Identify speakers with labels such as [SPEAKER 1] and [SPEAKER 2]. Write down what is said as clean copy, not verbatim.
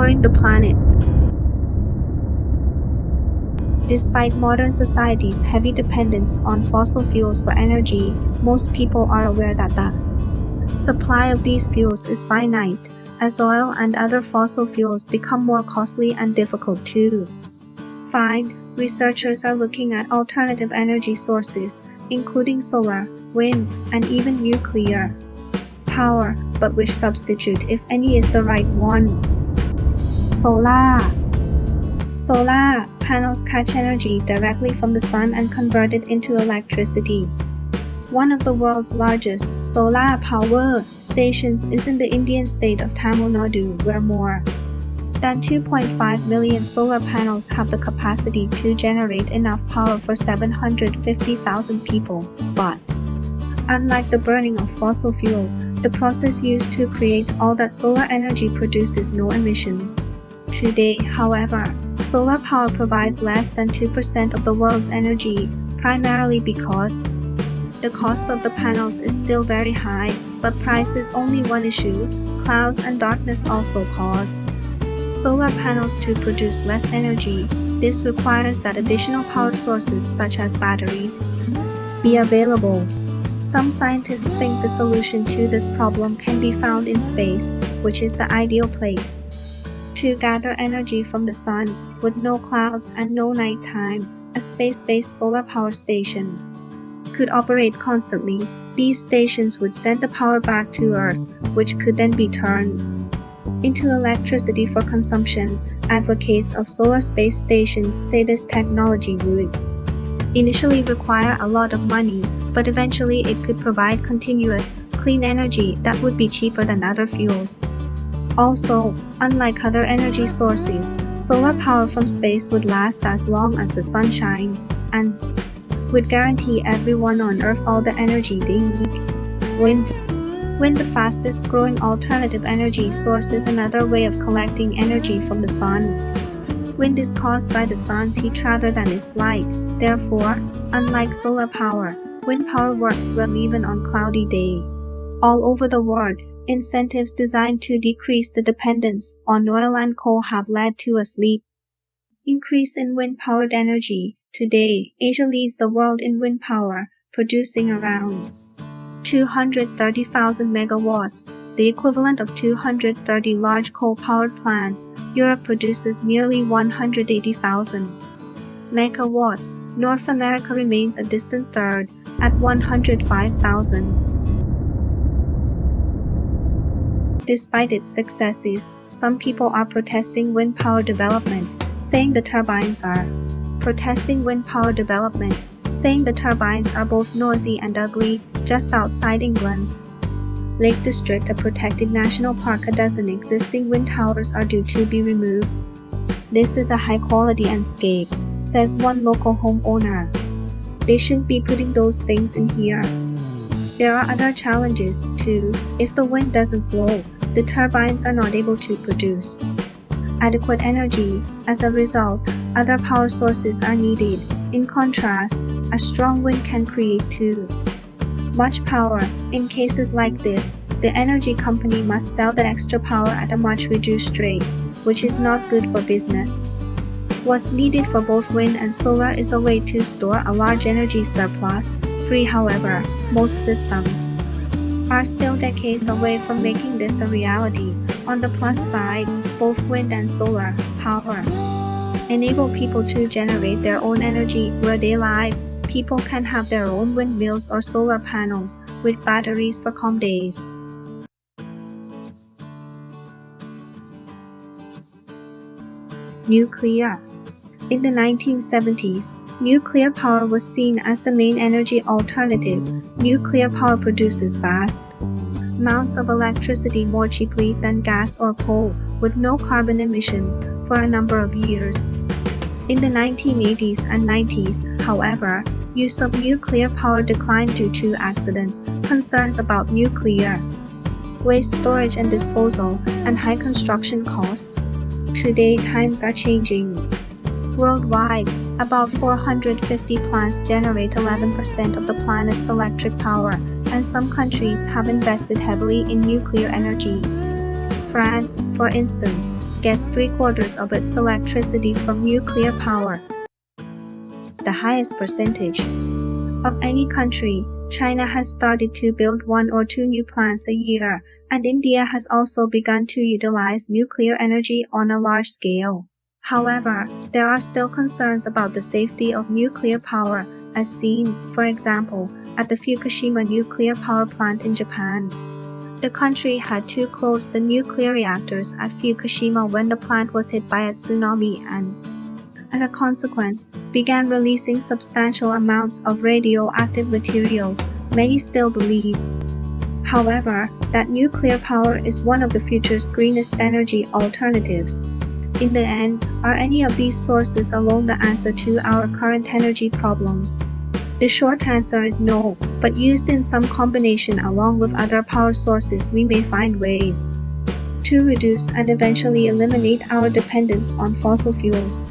[SPEAKER 1] powering the planet. Despite modern society's heavy dependence on fossil fuels for energy, most people are aware that the supply of these fuels is finite, as oil and other fossil fuels become more costly and difficult to find. Researchers are looking at alternative energy sources, including solar, wind, and even nuclear power, but which substitute, if any, is the right one. Solar panels catch energy directly from the sun and convert it into electricity. One of the world's largest solar power stations is in the Indian state of Tamil Nadu, where more than 2.5 million solar panels have the capacity to generate enough power for 750,000 people. But unlike the burning of fossil fuels, the process used to create all that solar energy produces no emissions. Today, however, solar power provides less than 2% of the world's energy, primarily because the cost of the panels is still very high, but price is only one issue. Clouds and darkness also cause solar panels to produce less energy. This requires that additional power sources such as batteries be available. Some scientists think the solution to this problem can be found in space, which is the ideal place to gather energy from the sun. With no clouds and no nighttime, a space-based solar power station could operate constantly. These stations would send the power back to Earth, which could then be turned into electricity for consumption. Advocates of solar space stations say this technology would initially require a lot of money, but eventually it could provide continuous, clean energy that would be cheaper than other fuels. Also, unlike other energy sources, solar power from space would last as long as the sun shines, and would guarantee everyone on Earth all the energy they need. Wind, the fastest growing alternative energy source, is another way of collecting energy from the sun. Wind is caused by the sun's heat rather than its light. Therefore, unlike solar power, wind power works well even on cloudy days. All over the world, incentives designed to decrease the dependence on oil and coal have led to a steep increase in wind-powered energy. Today, Asia leads the world in wind power, producing around 230,000 megawatts, the equivalent of 230 large coal-powered plants. Europe produces nearly 180,000 megawatts. North America remains a distant third, at 105,000. Despite its successes, some people are protesting wind power development, saying the turbines are both noisy and ugly. Just outside England's Lake District, a protected national park, a dozen existing wind towers are due to be removed. This is a high-quality landscape, says one local homeowner. They shouldn't be putting those things in here. There are other challenges, too. If the wind doesn't blow, the turbines are not able to produce adequate energy. As a result, other power sources are needed. In contrast, a strong wind can create too much power. In cases like this, the energy company must sell the extra power at a much reduced rate, which is not good for business. What's needed for both wind and solar is a way to store a large energy surplus. Free, however, most systems are still decades away from making this a reality. On the plus side, both wind and solar power enable people to generate their own energy where they live. People can have their own windmills or solar panels with batteries for calm days. Nuclear. In the 1970s, nuclear power was seen as the main energy alternative. Nuclear power produces vast amounts of electricity more cheaply than gas or coal, with no carbon emissions, for a number of years. In the 1980s and 90s, however, use of nuclear power declined due to accidents, concerns about nuclear waste storage and disposal, and high construction costs. Today, times are changing. Worldwide, about 450 plants generate 11% of the planet's electric power, and some countries have invested heavily in nuclear energy. France, for instance, gets 3/4 of its electricity from nuclear power, the highest percentage of any country. China has started to build 1 or 2 new plants a year, and India has also begun to utilize nuclear energy on a large scale. However, there are still concerns about the safety of nuclear power, as seen, for example, at the Fukushima nuclear power plant in Japan. The country had to close the nuclear reactors at Fukushima when the plant was hit by a tsunami and, as a consequence, began releasing substantial amounts of radioactive materials. Many still believe, however, that nuclear power is one of the future's greenest energy alternatives. In the end, are any of these sources alone the answer to our current energy problems? The short answer is no, but used in some combination along with other power sources, we may find ways to reduce and eventually eliminate our dependence on fossil fuels.